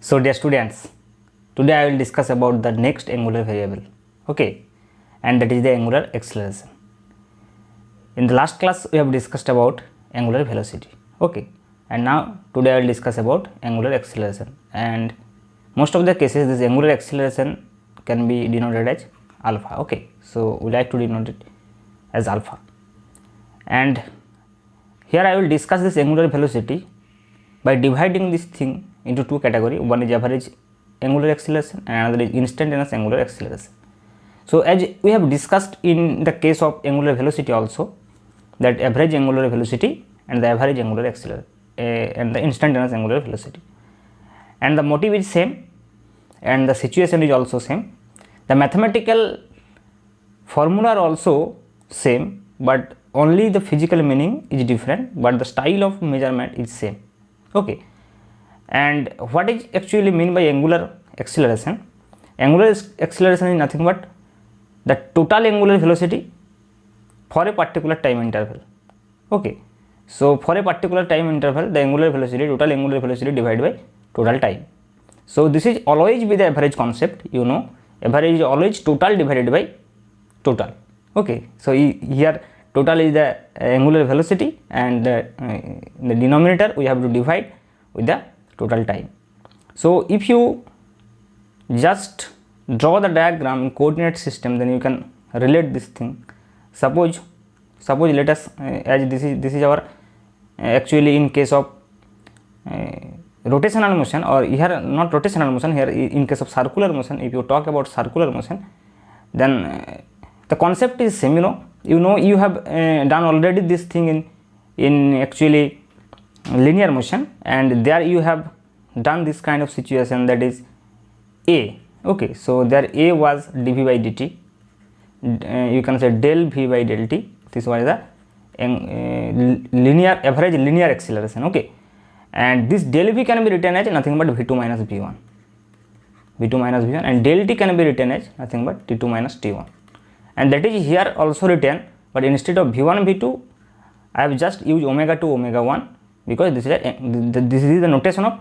So dear students, today I will discuss about the next angular variable, okay, and that is the angular acceleration. In the last class we have discussed about angular velocity, okay, and now today I will discuss about angular acceleration. And most of the cases this angular acceleration can be denoted as alpha, okay, so we like to denote it as alpha. And here I will discuss this angular velocity by dividing this thing into two categories. One is average angular acceleration and another is instantaneous angular acceleration. So as we have discussed in the case of angular velocity also, that average angular velocity and the average angular acceleration and the instantaneous angular velocity, and the motive is same and the situation is also same. The mathematical formula are also same, but only the physical meaning is different, but the style of measurement is same, okay. And what is actually mean by angular acceleration? Angular acceleration is nothing but the total angular velocity for a particular time interval, okay. So for a particular time interval, the angular velocity, total angular velocity divided by total time. So this is always with the average concept, you know, average is always total divided by total, okay. So here total is the angular velocity, and the denominator we have to divide with the total time. So if you just draw the diagram in coordinate system, then you can relate this thing. Suppose let us as this is our actually in case of rotational motion, or here not rotational motion, here in case of circular motion. If you talk about circular motion, then the concept is same, you know you have done already this thing in actually linear motion, and there you have done this kind of situation, that is A, okay. So there A was dv by dt, you can say del v by del t. This was the linear average linear acceleration, okay. And this del v can be written as nothing but v2 minus v1, and del t can be written as nothing but t2 minus t1, and that is here also written, but instead of v1 v2 I have just used omega 2 omega 1, because this is the notation of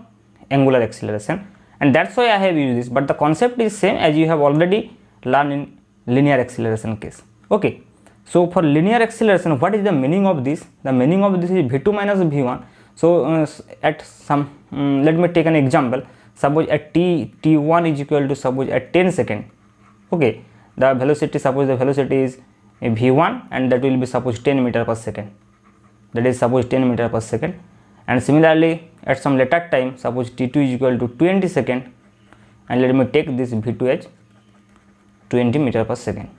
angular acceleration, and that's why I have used this. But the concept is same as you have already learned in linear acceleration case, okay. So for linear acceleration, what is the meaning of this? The meaning of this is v2 minus v1. So at some let me take an example. Suppose at t1 is equal to, suppose at 10 second, okay, the velocity, suppose the velocity is v1, and that will be suppose 10 meter per second, that is suppose 10 meter per second. And similarly at some later time, suppose t2 is equal to 20 second, and let me take this v2 as 20 meter per second,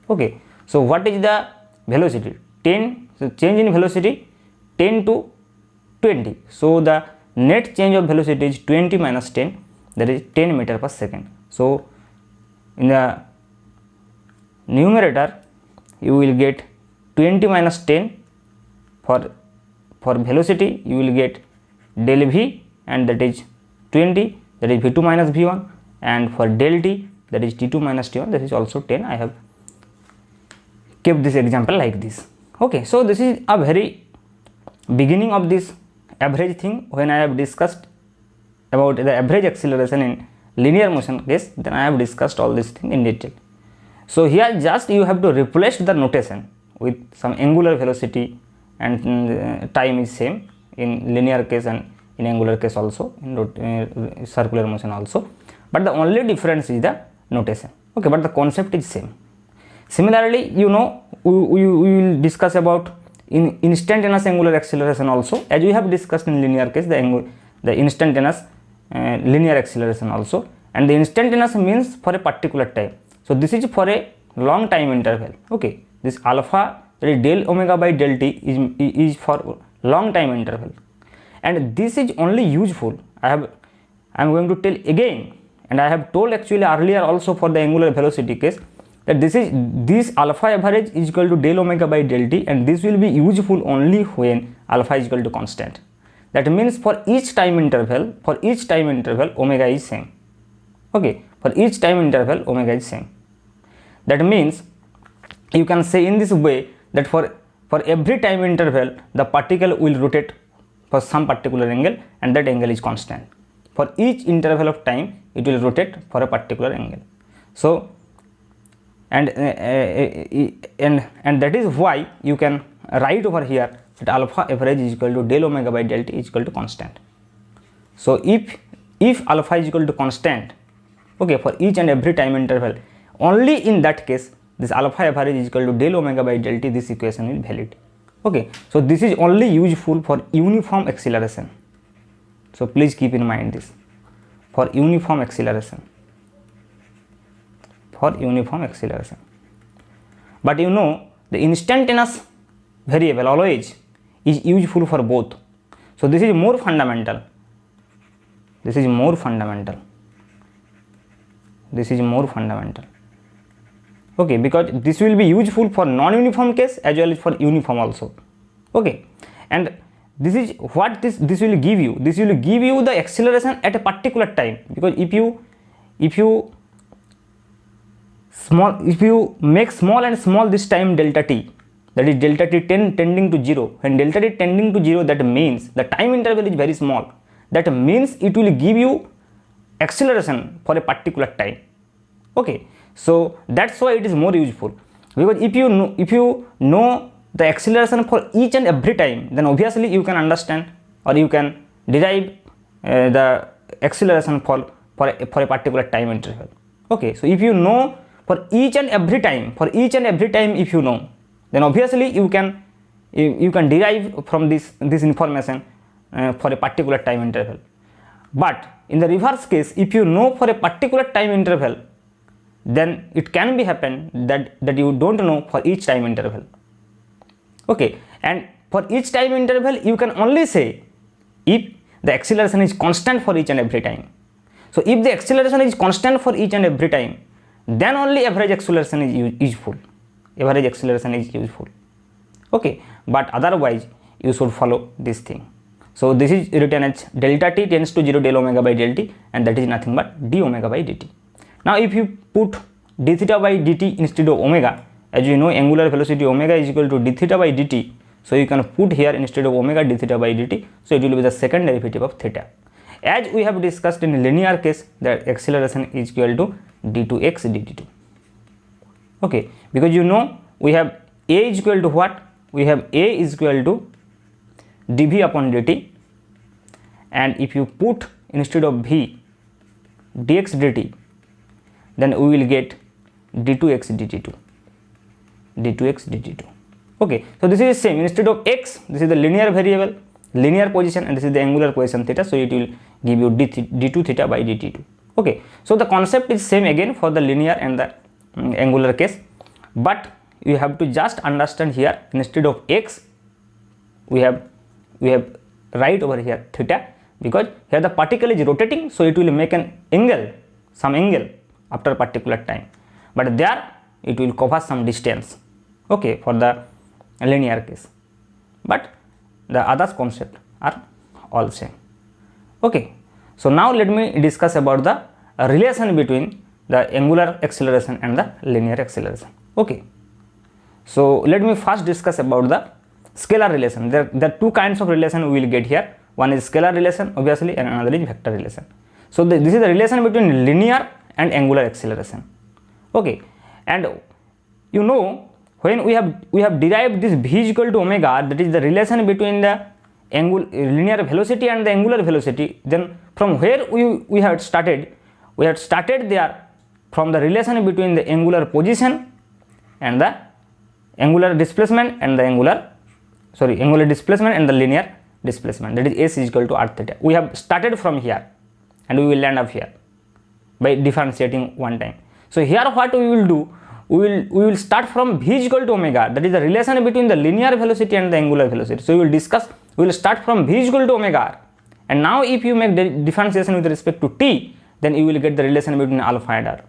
okay. So what is the velocity? 10, so change in velocity 10 to 20, so the net change of velocity is 20 minus 10, that is 10 meter per second. So in the numerator you will get 20 minus 10, for velocity you will get del v, and that is 20, that is v2 minus v1, and for del t, that is t2 minus t1, that is also 10. I have kept this example like this, okay. So this is a very beginning of this average thing. When I have discussed about the average acceleration in linear motion case, then I have discussed all this thing in detail. So here just you have to replace the notation with some angular velocity, and time is same in linear case and in angular case also, in circular motion also, but the only difference is the notation, okay, but the concept is same. Similarly, you know, we will discuss about in instantaneous angular acceleration also, as we have discussed in linear case, the instantaneous linear acceleration also. And the instantaneous means for a particular time, so this is for a long time interval, okay. This alpha, that is del omega by del t, is for long time interval, and this is only useful, I am going to tell again, and I have told actually earlier also for the angular velocity case, that this alpha average is equal to del omega by del t, and this will be useful only when alpha is equal to constant. That means for each time interval omega is same, okay, for each time interval omega is same. That means you can say in this way that for every time interval the particle will rotate for some particular angle, and that angle is constant. for each interval of time it will rotate for a particular angle. So and that is why you can write over here that alpha average is equal to del omega by del t is equal to constant. So if alpha is equal to constant, okay, for each and every time interval, only in that case this alpha average is equal to del omega by del t, this equation is valid. Okay, so this is only useful for uniform acceleration. So please keep in mind this, for uniform acceleration, but you know the instantaneous variable always is useful for both. So this is more fundamental, okay, because this will be useful for non-uniform case as well as for uniform also. Okay, and this is what this will give you. This will give you the acceleration at a particular time, because if you make small and small this time delta t, that is delta t tending to 0, when delta t tending to 0, that means the time interval is very small, that means it will give you acceleration for a particular time. Okay, so that's why it is more useful, because if you know the acceleration for each and every time, then obviously you can understand or you can derive the acceleration for a particular time interval. Okay, so if you know for each and every time, if you know, then obviously you can derive from this information for a particular time interval. But in the reverse case, if you know for a particular time interval, then it can be happen that you don't know for each time interval. Okay, and for each time interval you can only say if the acceleration is constant for each and every time. So if the acceleration is constant for each and every time, then only average acceleration is useful. Okay, but otherwise you should follow this thing. So this is written as delta t tends to 0 del omega by del t, and that is nothing but d omega by dt. Now if you put d theta by dt instead of omega, as you know angular velocity omega is equal to d theta by dt, so you can put here instead of omega d theta by dt, so it will be the second derivative of theta. As we have discussed in linear case, the acceleration is equal to d2x dt2. Okay, because you know we have a is equal to what? We have a is equal to dv upon dt, and if you put instead of v dx dt, then we will get d2x dt2. Okay, so this is same, instead of x, this is the linear variable, linear position, and this is the angular position theta, so it will give you d2 theta by dt2. Okay, so the concept is same again for the linear and the angular case, but you have to just understand here instead of x we have write over here theta, because here the particle is rotating, so it will make an angle, some angle after a particular time, but there it will cover some distance. Okay, for the linear case, but the other concept are all same. Okay, so now let me discuss about the relation between the angular acceleration and the linear acceleration. Okay, so let me first discuss about the scalar relation. There are two kinds of relation we will get here. One is scalar relation obviously, and another is vector relation. So this is the relation between linear and angular acceleration. Okay, and you know when we have derived this v is equal to omega, that is the relation between the linear velocity and the angular velocity, then from where we had started there from the relation between the angular position and the angular displacement and the angular displacement and the linear displacement, that is s is equal to r theta. We have started from here and we will land up here by differentiating one time. So here what we will do, we will start from v is equal to omega, that is the relation between the linear velocity and the angular velocity. So we will start from v is equal to omega r, and now if you make the differentiation with respect to t, then you will get the relation between alpha and r.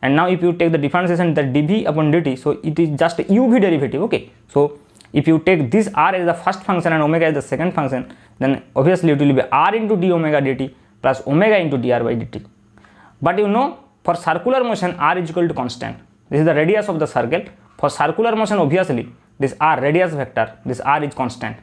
And now if you take the differentiation, the dv upon dt, so it is just a uv derivative. Okay, so if you take this r as the first function and omega as the second function, then obviously it will be r into d omega dt plus omega into dr by dt. But you know for circular motion r is equal to constant. This is the radius of the circle. For circular motion obviously this r radius vector, this r is constant.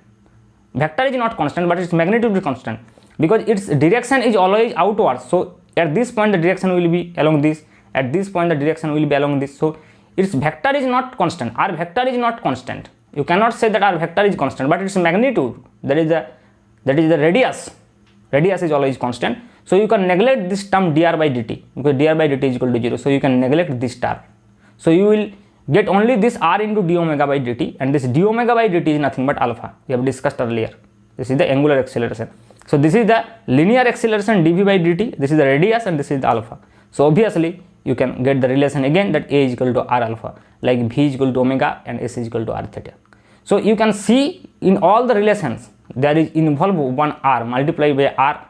Vector is not constant, but its magnitude is constant. because its direction is always outwards. So at this point the direction will be along this, at this point the direction will be along this. So its vector is not constant, r vector is not constant. You cannot say that r vector is constant, but its magnitude, that is the radius is always constant. So you can neglect this term dr by dt, because dr by dt is equal to 0. So you can neglect this term. So you will get only this r into d omega by dt, and this d omega by dt is nothing but alpha. We have discussed earlier. This is the angular acceleration. So this is the linear acceleration dv by dt, this is the radius, and this is the alpha. So obviously you can get the relation again, that a is equal to r alpha, like v is equal to omega and s is equal to r theta. So you can see in all the relations there is involved one r multiplied by r.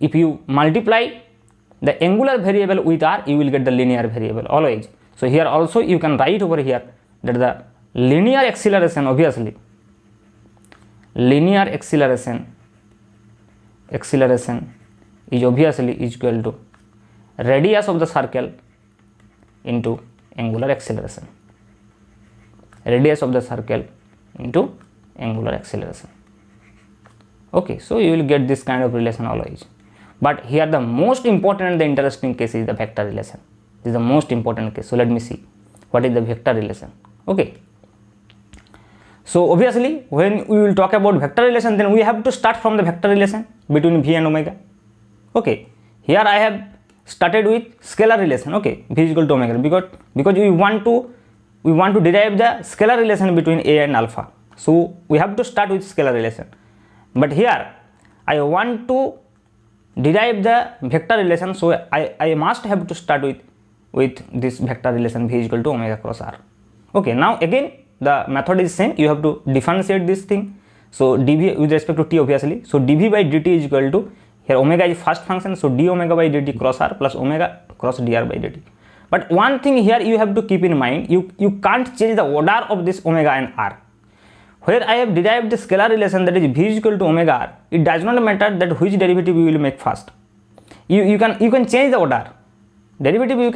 If you multiply the angular variable with r, you will get the linear variable always. So here also you can write over here that the linear acceleration, obviously linear acceleration is obviously equal to radius of the circle into angular acceleration, radius of the circle into angular acceleration. Okay, so you will get this kind of relation always. But here the most important and the interesting case is the vector relation. This is the most important case. So let me see what is the vector relation. Okay, so obviously when we will talk about vector relation, then we have to start from the vector relation between v and omega. Okay, here I have started with scalar relation. Okay, v is equal to omega, because we want to derive the scalar relation between a and alpha. So we have to start with scalar relation. But here I want to derive the vector relation, so I must have to start with this vector relation v is equal to omega cross r. Okay, now again the method is same. You have to differentiate this thing. So dv with respect to t, obviously. So dv by dt is equal to, here omega is first function, so d omega by dt cross r plus omega cross dr by dt. But one thing here you have to keep in mind, you can't change the order of this omega and r. Where I have derived the scalar relation, that is v is equal to omega r, it does not matter that which derivative we will make first. You can change the order. Derivative you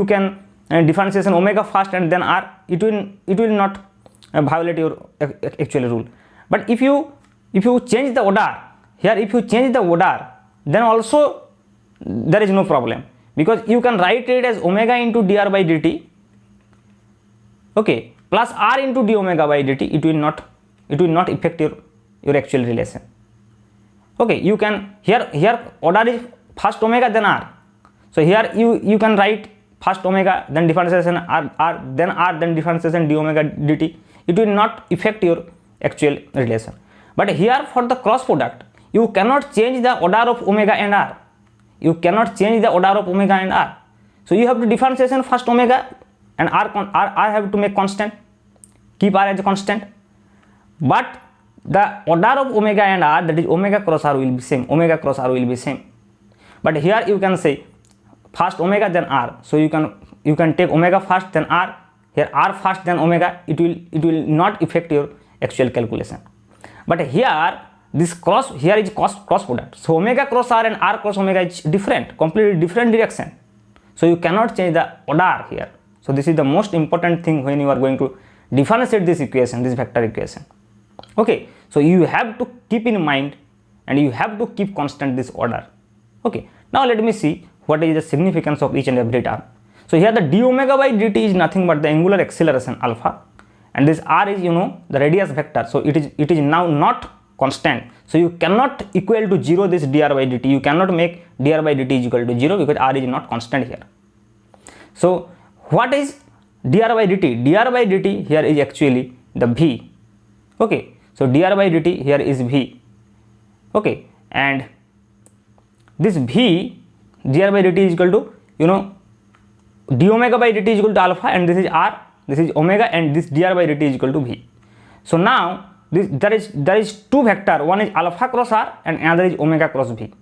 can differentiation omega first and then r. It will not violate your actual rule. But if you change the order here, if you change the order, then also there is no problem, because you can write it as omega into dr by dt. Okay, plus r into d omega by dt. It will not affect your actual relation. Okay, you can here order is first omega then r. So here you can write first omega then differentiation r then differentiation d omega dt. It will not affect your actual relation. But here for the cross product, you cannot change the order of omega and r. You cannot change the order of omega and r. So you have to differentiation first omega and r have to make constant. Keep r as a constant. But the order of omega and r, that is omega cross r, will be same. Omega cross r will be same. But here you can say first omega then r. So you can take omega first then r. Here r first then omega. It will not affect your actual calculation. But here this here is cross product. So omega cross r and r cross omega is different, completely different direction. So you cannot change the order here. So this is the most important thing when you are going to differentiate this equation, this vector equation. Okay, so you have to keep in mind and you have to keep constant this order. Okay, now let me see what is the significance of each and every term. So here the d omega by dt is nothing but the angular acceleration alpha, and this r is the radius vector. So it is now not constant. So you cannot equal to 0 this dr by dt. You cannot make dr by dt is equal to 0 because r is not constant here. So what is dr by dt? Dr by dt here is actually the v. Okay, so dr by dt here is v. Okay, and this v dr by dt is equal to d omega by dt is equal to alpha, and this is r, this is omega, and this dr by dt is equal to v. So now there is two vector, one is alpha cross r and another is omega cross v.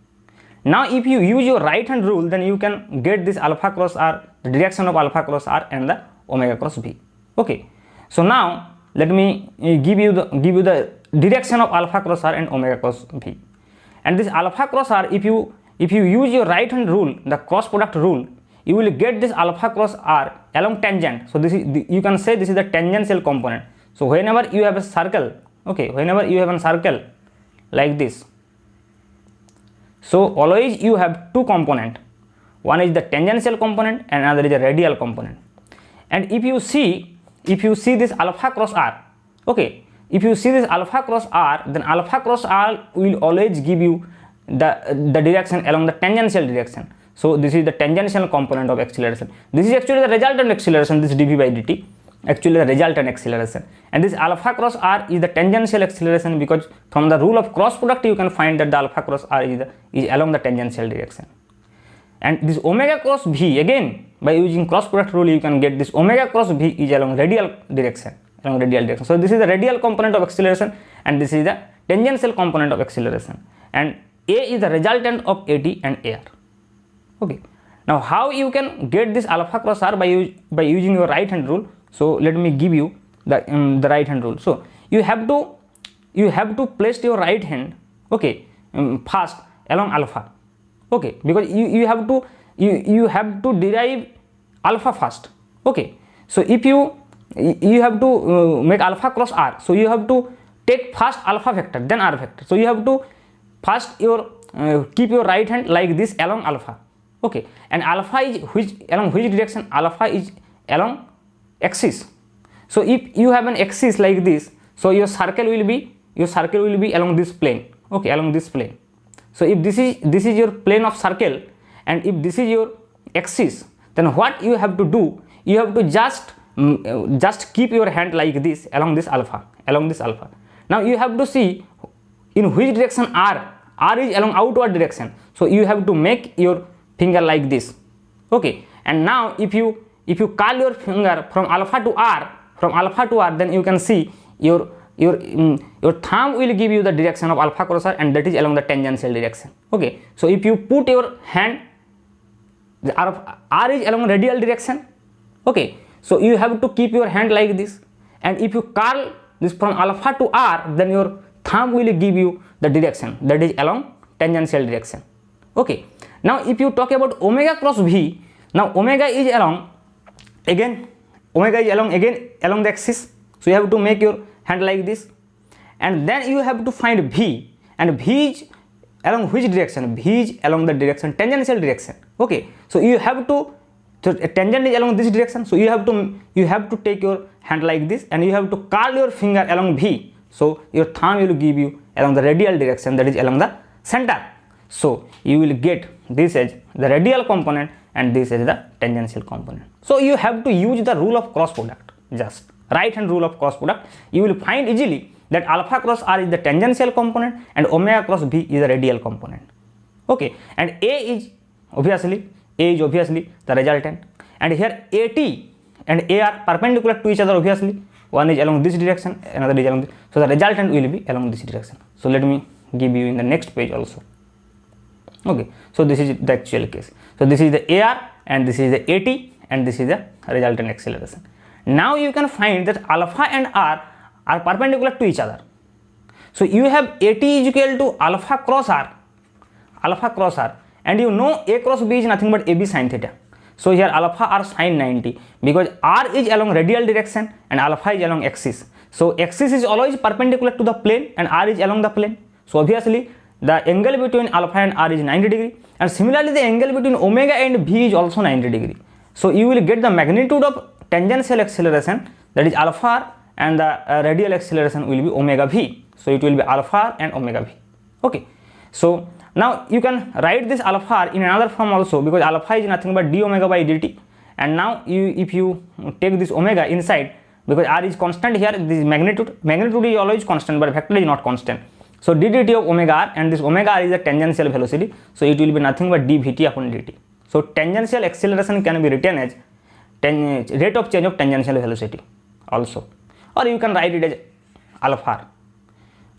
Now if you use your right hand rule, then you can get this alpha cross r, the direction of alpha cross r and the omega cross v. Okay, so now let me give you the direction of alpha cross r and omega cross v. And this alpha cross r, if you use your right hand rule, the cross product rule, you will get this alpha cross r along tangent. So this is you can say this is the tangential component. So whenever you have a circle, okay, whenever you have a circle like this. So always you have two component, one is the tangential component and another is the radial component. And if you see this alpha cross r, okay, if you see this alpha cross r, then alpha cross r will always give you the direction along the tangential direction. So this is the tangential component of acceleration. This is actually the resultant acceleration, this dv by dt, actually the resultant acceleration. And this alpha cross r is the tangential acceleration, because from the rule of cross product you can find that the alpha cross r is along the tangential direction. And this omega cross v, again by using cross product rule you can get this omega cross v is along radial direction, So this is the radial component of acceleration and this is the tangential component of acceleration, and a is the resultant of at and ar. Okay, now how you can get this alpha cross r by using your right hand rule. So let me give you the right hand rule. So you have to place your right hand, okay, first along alpha, okay, because you have to derive alpha first, okay. So if you have to make alpha cross r, so you have to take first alpha vector then r vector. So you have to first keep your right hand like this along alpha, okay, and alpha is along which direction? Alpha is along axis. So if you have an axis like this, so your circle will be along this plane, okay, along this plane. So if this is your plane of circle and if this is your axis, then what you have to do, you have to just keep your hand like this along this alpha. Now you have to see in which direction r is along outward direction. So you have to make your finger like this, okay. And now if you curl your finger from alpha to r, then you can see your thumb will give you the direction of alpha cross r, and that is along the tangential direction, okay. So if you put your hand, the r is along radial direction, okay. So you have to keep your hand like this, and if you curl this from alpha to r, then your thumb will give you the direction that is along tangential direction, okay. Now if you talk about omega cross v, now omega is along along the axis. So you have to make your hand like this, and then you have to find v, and v is along which direction? V is along the direction tangential direction, okay. So you have to, so tangent is along this direction, so you have to take your hand like this and you have to curl your finger along v. So your thumb will give you along the radial direction, that is along the center. So you will get this as the radial component and this is the tangential component. So you have to use the rule of cross product, just right hand rule of cross product. You will find easily that alpha cross r is the tangential component and omega cross v is the radial component, okay. And a is obviously the resultant, and here at and a are perpendicular to each other, obviously one is along this direction, another is along this. So the resultant will be along this direction. So let me give you in the next page also, okay. So this is the actual case. So this is the AR and this is the AT and this is the resultant acceleration. Now you can find that alpha and r are perpendicular to each other. So you have AT is equal to alpha cross r, and you know a cross b is nothing but AB sin theta. So here alpha r sin 90, because r is along radial direction and alpha is along axis. So axis is always perpendicular to the plane and r is along the plane. So obviously the angle between alpha and r is 90 degree, and similarly the angle between omega and v is also 90 degree. So you will get the magnitude of tangential acceleration, that is alpha r, and the radial acceleration will be omega v. So it will be alpha r and omega v, okay. So now you can write this alpha r in another form also, because alpha is nothing but d omega by dt, and now if you take this omega inside, because r is constant here, this magnitude is always constant but vector is not constant. So ddt of omega r, and this omega r is the tangential velocity, so it will be nothing but dvt upon dt. So tangential acceleration can be written as rate of change of tangential velocity also, or you can write it as alpha r,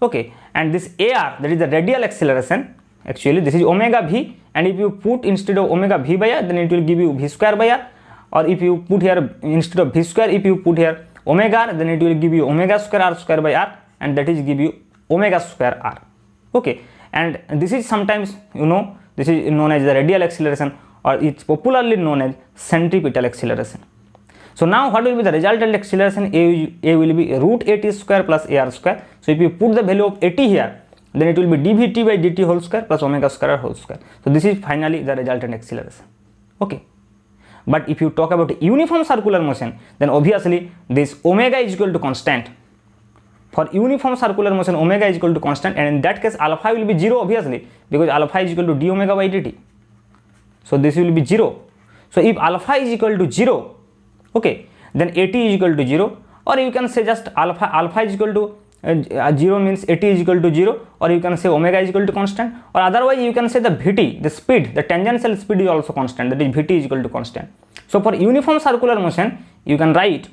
okay. And this ar, that is the radial acceleration, actually this is omega v, and if you put instead of omega v by r, then it will give you v square by r, or if you put here instead of v square, if you put here omega r, then it will give you omega square r square by r, and that is give you omega square r, okay. And this is sometimes, you know, this is known as the radial acceleration, or it's popularly known as centripetal acceleration. So now what will be the resultant acceleration? A will be root at square plus ar square. So if you put the value of at here, then it will be dvt by dt whole square plus omega square whole square. So this is finally the resultant acceleration. Okay, but if you talk about uniform circular motion, then obviously this omega is equal to constant. For uniform circular motion, omega is equal to constant, and in that case alpha will be 0 obviously, because alpha is equal to d omega by dt. So this will be 0. So if alpha is equal to 0, okay, then at is equal to 0, or you can say just alpha is equal to 0 means at is equal to 0, or you can say omega is equal to constant, or otherwise you can say the vt, the speed, the tangential speed is also constant, that is vt is equal to constant. So for uniform circular motion, you can write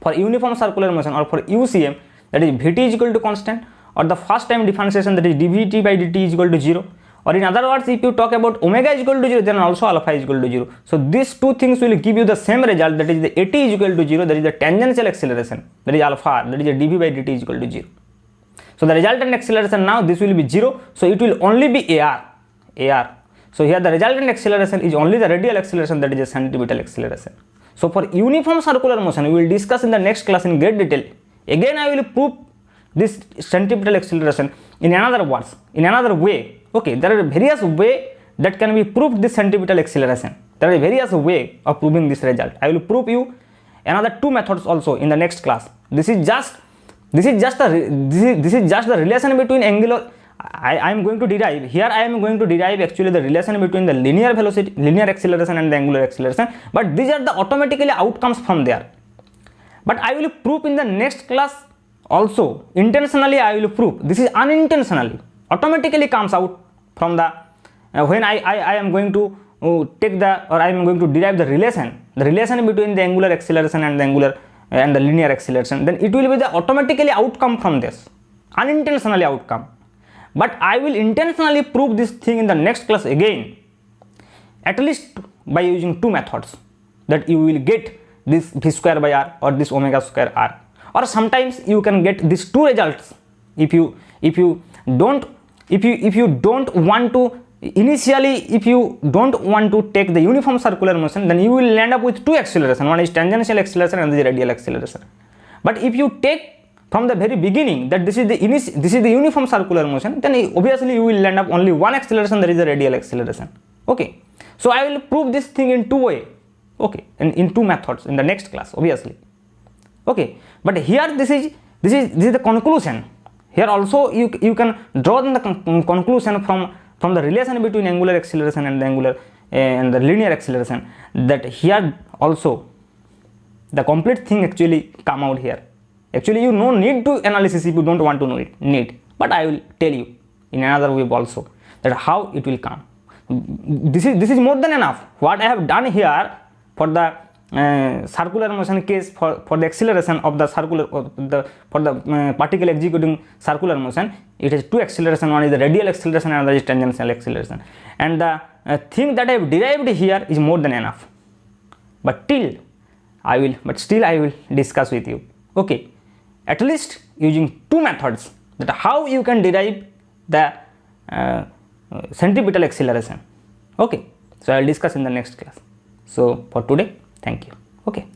for uniform circular motion or for UCM, that is vt is equal to constant, or the first time differentiation, that is dvt by dt is equal to 0, or in other words, if you talk about omega is equal to 0, then also alpha is equal to 0. So these two things will give you the same result, that is the at is equal to 0, that is the tangential acceleration, that is alpha, that is the dv by dt is equal to 0. So the resultant acceleration now, this will be 0, so it will only be ar. So here the resultant acceleration is only the radial acceleration, that is the centripetal acceleration. So for uniform circular motion, we will discuss in the next class in great detail. Again I will prove this centripetal acceleration in another words, in another way. Okay, there are various ways that can be proved this centripetal acceleration. There are various ways of proving this result. I will prove you another 2 methods also in the next class. This is just the relation between angular. I am going to derive here. I am going to derive actually the relation between the linear velocity, linear acceleration and the angular acceleration. But these are the automatically outcomes from there. But I will prove in the next class also. Intentionally I will prove. This is unintentionally. Automatically comes out from the when I am going to take the, or I am going to derive the relation between the angular acceleration and the angular and the linear acceleration. Then it will be the automatically outcome from this, unintentionally outcome. But I will intentionally prove this thing in the next class again, at least by using 2 methods, that you will get this v square by r or this omega square r, or sometimes you can get these 2 results if you don't want to initially, if you don't want to take the uniform circular motion, then you will end up with 2 acceleration. One is tangential acceleration and this is radial acceleration. But if you take from the very beginning that this is the uniform circular motion, then obviously you will end up only 1 acceleration, that is the radial acceleration. Okay, so I will prove this thing in 2 ways. Okay, in 2 methods in the next class obviously. Okay, but here this is the conclusion. Here also you can draw the conclusion from the relation between angular acceleration and the angular and the linear acceleration, that here also the complete thing actually come out here. Actually you no need to analysis if you don't want to know it, but I will tell you in another way also that how it will come. This is more than enough. What I have done here for the circular motion case, for the acceleration of the circular for the particle executing circular motion, it has 2 acceleration. One is the radial acceleration and another is tangential acceleration, and the thing that I have derived here is more than enough. But still I will discuss with you. Okay, at least using 2 methods, that how you can derive the centripetal acceleration. Okay, so I will discuss in the next class. So for today, thank you. Okay.